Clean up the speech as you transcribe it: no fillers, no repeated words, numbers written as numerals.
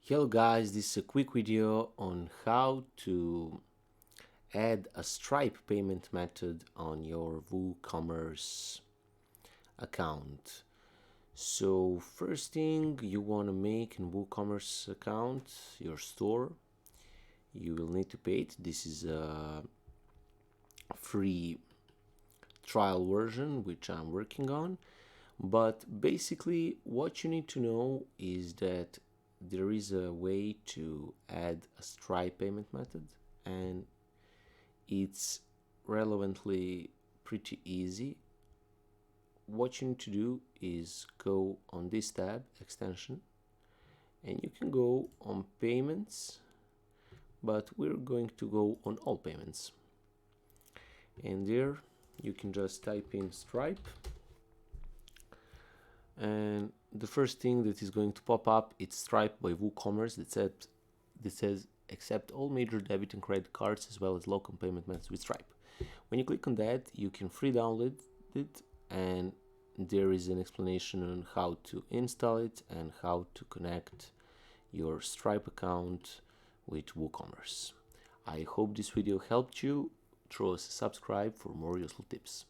Hello guys, this is a quick video on how to add a Stripe payment method on your Woocommerce account. So first thing you want to make in Woocommerce account, your store, you will need to pay it. This is a free trial version which I'm working on. But basically what you need to know is that there is a way to add a Stripe payment method, and it's relevantly pretty easy. What you need to do is go on this tab, extension, and you can go on payments, but we're going to go on all payments. And there you can just type in Stripe, and the first thing that is going to pop up is Stripe by Woocommerce that says accept all major debit and credit cards as well as local payment methods with Stripe. When you click on that, you can free download it, and there is an explanation on how to install it and how to connect your Stripe account with Woocommerce. I hope this video helped you. Throw us a subscribe for more useful tips.